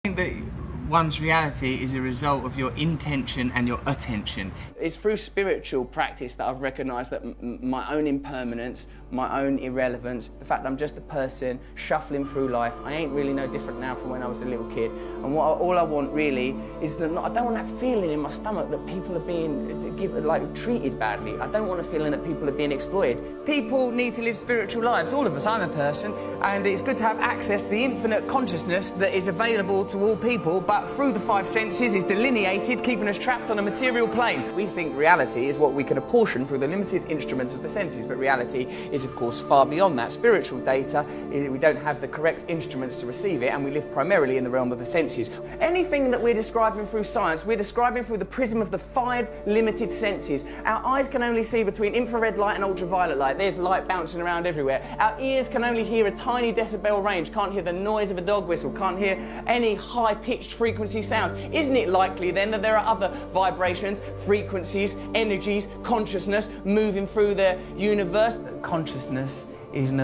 I think that one's reality is a result of your intention and your attention. It's through spiritual practice that I've recognised that my own impermanence, my own irrelevance, the fact that I'm just a person shuffling through life, I ain't really no different now from when I was a little kid. And all I want really is that I don't want that feeling in my stomach that people are being treated badly. I don't want a feeling that people are being exploited. People need to live spiritual lives, all of us. I'm a person, and it's good to have access to the infinite consciousness that is available to all people, but through the five senses is delineated, keeping us trapped on a material plane. We think reality is what we can apportion through the limited instruments of the senses, but reality is of course far beyond that. Spiritual data, we don't have the correct instruments to receive it, and we live primarily in the realm of the senses. Anything that we're describing through science, we're describing through the prism of the five limited senses. Our eyes can only see between infrared light and ultraviolet light. There's light bouncing around everywhere. Our ears can only hear a tiny decibel range, can't hear the noise of a dog whistle, can't hear any high-pitched frequency sounds. Isn't it likely then that there are other vibrations, frequencies, energies, consciousness moving through the universe? Consciousness is an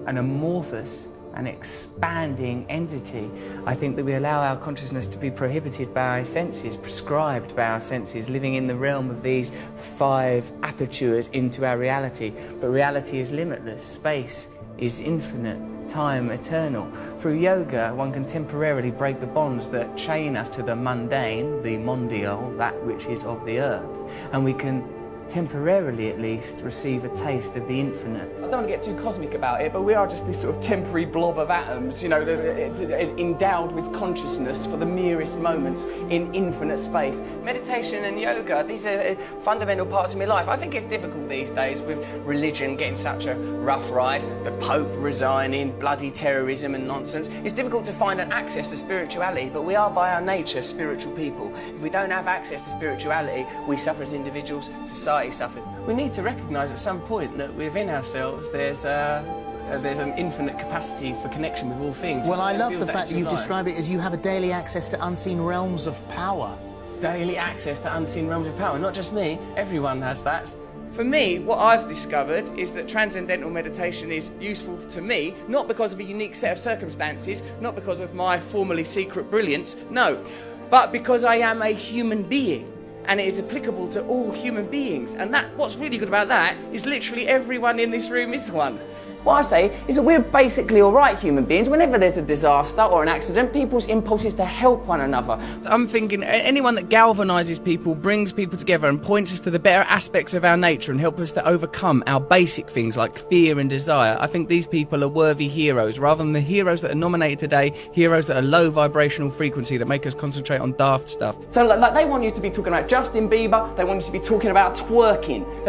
amorphous and expanding entity. I think that we allow our consciousness to be prohibited by our senses, prescribed by our senses, living in the realm of these five apertures into our reality. But reality is limitless, space is infinite, time eternal. Through yoga, one can temporarily break the bonds that chain us to the mundane, the mondial, that which is of the earth, and we can temporarily at least receive a taste of the infinite. I don't want to get too cosmic about it, but we are just this sort of temporary blob of atoms, you know, endowed with consciousness for the merest moments in infinite space. Meditation and yoga, these are fundamental parts of my life. I think it's difficult these days with religion getting such a rough ride, the Pope resigning, bloody terrorism and nonsense. It's difficult to find an access to spirituality, but we are by our nature spiritual people. If we don't have access to spirituality, we suffer as individuals, society suffers. We need to recognise at some point that within ourselves there's an infinite capacity for connection with all things. Well, I love the fact that you've described it as you have a daily access to unseen realms of power. Daily access to unseen realms of power. Not just me, everyone has that. For me, what I've discovered is that transcendental meditation is useful to me, not because of a unique set of circumstances, not because of my formerly secret brilliance, no, but because I am a human being. And it is applicable to all human beings. And what's really good about that is literally everyone in this room is one. What I say is that we're basically all right human beings. Whenever there's a disaster or an accident, people's impulse is to help one another. So I'm thinking anyone that galvanises people, brings people together and points us to the better aspects of our nature and help us to overcome our basic things like fear and desire, I think these people are worthy heroes, rather than the heroes that are nominated today, heroes that are low vibrational frequency that make us concentrate on daft stuff. So like they want you to be talking about Justin Bieber, they want you to be talking about twerking. They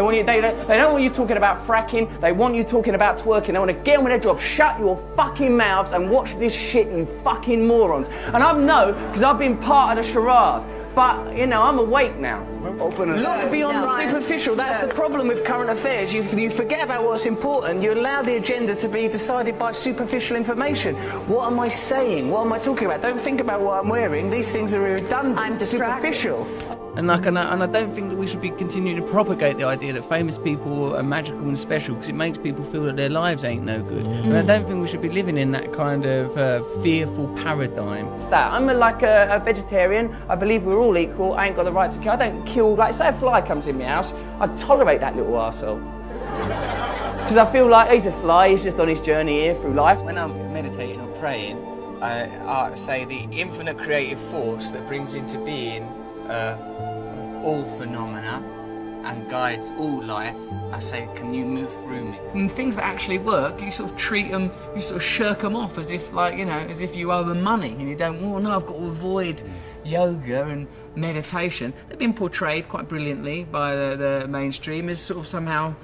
don't want you talking about fracking, they want you talking about twerking. They want to get on with their job, shut your fucking mouths and watch this shit, you fucking morons. And I know, because I've been part of the charade. But, you know, I'm awake now. Look beyond the superficial. That's the problem with current affairs. You forget about what's important. You allow the agenda to be decided by superficial information. What am I saying? What am I talking about? Don't think about what I'm wearing. These things are redundant. I'm superficial. And I don't think that we should be continuing to propagate the idea that famous people are magical and special, because it makes people feel that their lives ain't no good. And I don't think we should be living in that kind of fearful paradigm. It's that. I'm like a vegetarian. I believe we're all equal. I ain't got the right to kill. I don't kill, like, say a fly comes in my house, I tolerate that little arsehole. Because I feel like he's a fly, he's just on his journey here through life. When I'm meditating or praying, I say the infinite creative force that brings into being all phenomena and guides all life, I say, can you move through me? And things that actually work, you sort of treat them, you sort of shirk them off as if, like, you know, as if you owe them money and you don't, oh no, I've got to avoid yoga and meditation. They've been portrayed quite brilliantly by the mainstream as sort of somehow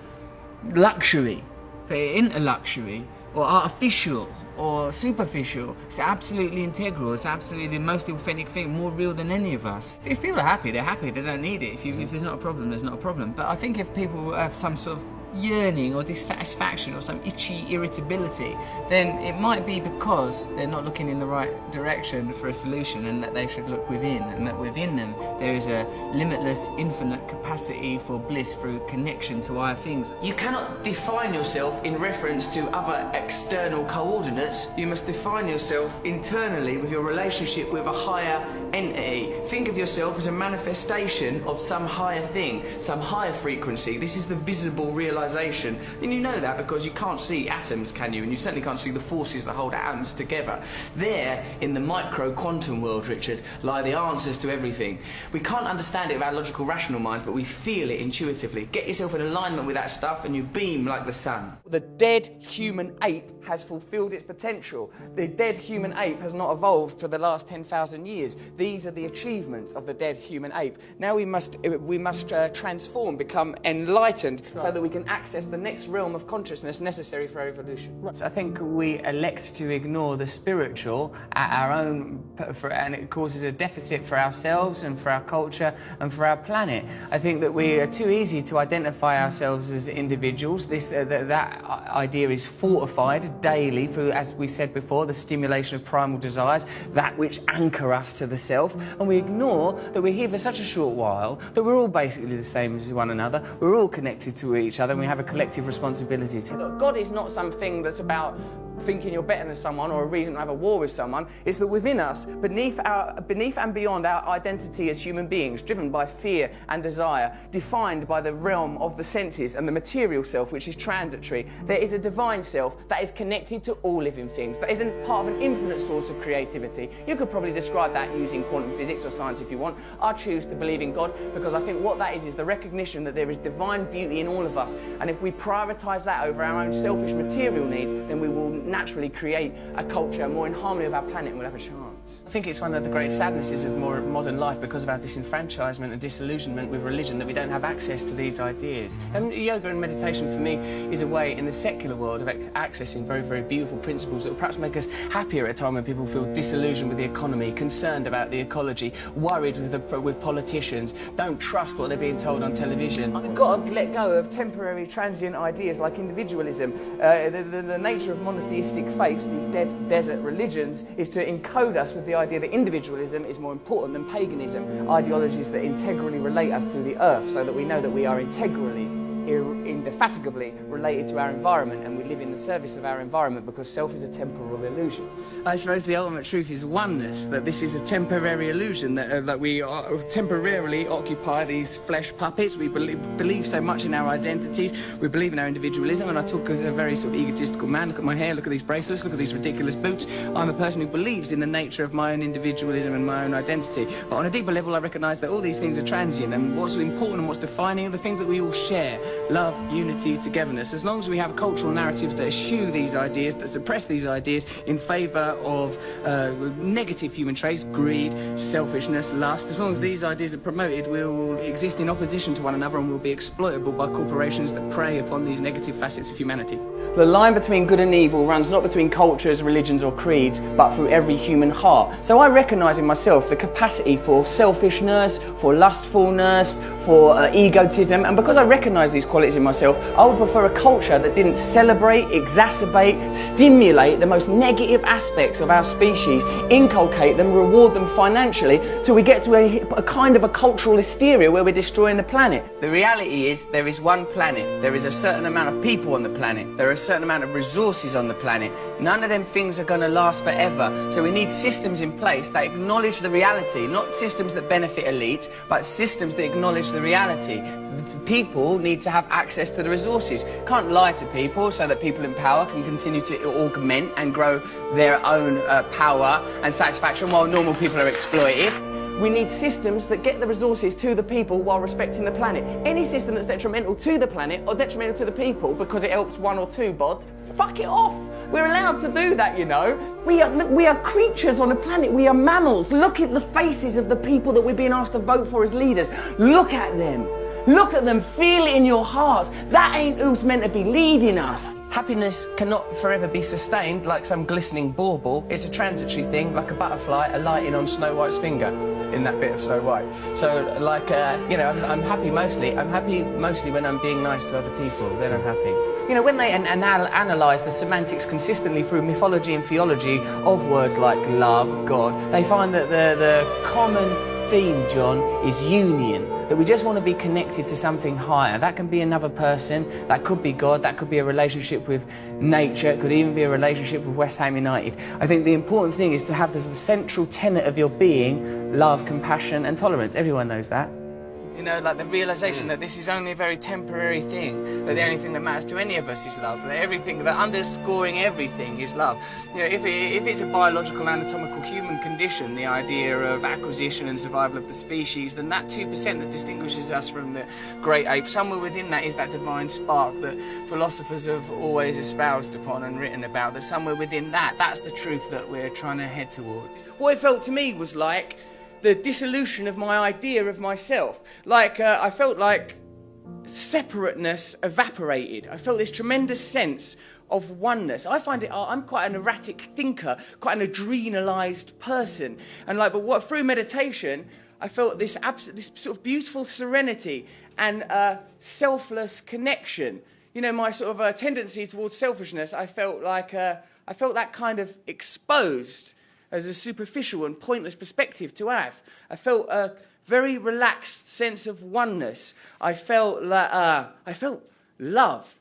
luxury, into luxury, or artificial, or superficial. It's absolutely integral. It's absolutely the most authentic thing, more real than any of us. If people are happy, they're happy. They don't need it. If there's not a problem, there's not a problem. But I think if people have some sort of yearning or dissatisfaction or some itchy irritability, then it might be because they're not looking in the right direction for a solution, and that they should look within, and that within them there is a limitless, infinite capacity for bliss through connection to higher things. You cannot define yourself in reference to other external coordinates. You must define yourself internally with your relationship with a higher entity. Think of yourself as a manifestation of some higher thing, some higher frequency. This is the visible realization. And you know that because you can't see atoms, can you? And you certainly can't see the forces that hold atoms together. There, in the micro quantum world, Richard, lie the answers to everything. We can't understand it with our logical, rational minds, but we feel it intuitively. Get yourself in alignment with that stuff and you beam like the sun. The dead human ape has fulfilled its potential. The dead human ape has not evolved for the last 10,000 years. These are the achievements of the dead human ape. Now we must transform, become enlightened, so that we can access the next realm of consciousness necessary for our evolution. So I think we elect to ignore the spiritual at our own, and it causes a deficit for ourselves and for our culture and for our planet. I think that we are too easy to identify ourselves as individuals. That idea is fortified daily through, as we said before, the stimulation of primal desires, that which anchor us to the self, and we ignore that we're here for such a short while, that we're all basically the same as one another, we're all connected to each other, and we have a collective responsibility to. Look, God is not something that's about thinking you're better than someone or a reason to have a war with someone. It's that within us, beneath and beyond our identity as human beings, driven by fear and desire, defined by the realm of the senses and the material self, which is transitory, there is a divine self that is connected to all living things, that is part of an infinite source of creativity. You could probably describe that using quantum physics or science if you want. I choose to believe in God because I think what that is the recognition that there is divine beauty in all of us, and if we prioritise that over our own selfish material needs, then we will naturally create a culture more in harmony with our planet, and we'll have a chance. I think it's one of the great sadnesses of more modern life, because of our disenfranchisement and disillusionment with religion, that we don't have access to these ideas. And yoga and meditation for me is a way in the secular world of accessing very, very beautiful principles that will perhaps make us happier at a time when people feel disillusioned with the economy, concerned about the ecology, worried with politicians, don't trust what they're being told on television. We've got to let go of temporary, transient ideas like individualism. The nature of monotheistic faiths, these dead desert religions, is to encode us with the idea that individualism is more important than paganism, ideologies that integrally relate us to the earth, so that we know that we are integrally, indefatigably related to our environment, and we live in the service of our environment, because self is a temporal illusion. I suppose the ultimate truth is oneness, that this is a temporary illusion, that we temporarily occupy these flesh puppets. We believe so much in our identities, we believe in our individualism, and I talk as a very sort of egotistical man. Look at my hair, look at these bracelets, look at these ridiculous boots. I'm a person who believes in the nature of my own individualism and my own identity, but on a deeper level I recognise that all these things are transient, and what's important and what's defining are the things that we all share: love, unity, togetherness. As long as we have cultural narratives that eschew these ideas, that suppress these ideas in favour of negative human traits, greed, selfishness, lust, as long as these ideas are promoted, we'll exist in opposition to one another, and we'll be exploitable by corporations that prey upon these negative facets of humanity. The line between good and evil runs not between cultures, religions or creeds, but through every human heart. So I recognise in myself the capacity for selfishness, for lustfulness, for egotism, and because I recognise these qualities in myself, I would prefer a culture that didn't celebrate, exacerbate, stimulate the most negative aspects of our species, inculcate them, reward them financially, till we get to a kind of a cultural hysteria where we're destroying the planet. The reality is there is one planet, there is a certain amount of people on the planet, there are a certain amount of resources on the planet. None of them things are going to last forever, so we need systems in place that acknowledge the reality, not systems that benefit elites, but systems that acknowledge the reality. People need to have access to the resources. Can't lie to people so that people in power can continue to augment and grow their own power and satisfaction while normal people are exploited. We need systems that get the resources to the people while respecting the planet. Any system that's detrimental to the planet or detrimental to the people because it helps one or two bods, fuck it off. We're allowed to do that, you know. We are creatures on a planet. We are mammals. Look at the faces of the people that we're being asked to vote for as leaders. Look at them. Look at them. Feel it in your hearts. That ain't who's meant to be leading us. Happiness cannot forever be sustained like some glistening bauble. It's a transitory thing, like a butterfly alighting on Snow White's finger. in that bit of Snow White. So, like, you know, I'm happy mostly. I'm happy mostly when I'm being nice to other people. Then I'm happy. You know, when they analyse the semantics consistently through mythology and theology of words like love, God, they find that the common theme, John, is union. That we just want to be connected to something higher. That can be another person, that could be God, that could be a relationship with nature, it could even be a relationship with West Ham United. I think the important thing is to have the central tenet of your being love, compassion and tolerance. Everyone knows that. You know, like the realisation that this is only a very temporary thing, that the only thing that matters to any of us is love, that everything, that underscoring everything is love. You know, if it's a biological, anatomical human condition, the idea of acquisition and survival of the species, then that 2% that distinguishes us from the great apes, somewhere within that is that divine spark that philosophers have always espoused upon and written about, that somewhere within that, that's the truth that we're trying to head towards. What it felt to me was like the dissolution of my idea of myself. Like, I felt like separateness evaporated. I felt this tremendous sense of oneness. I find it, I'm quite an erratic thinker, quite an adrenalised person. And like, but what, through meditation, I felt this sort of beautiful serenity and selfless connection. You know, my sort of tendency towards selfishness, I felt like, I felt that kind of exposed as a superficial and pointless perspective to have. I felt a very relaxed sense of oneness. I felt love.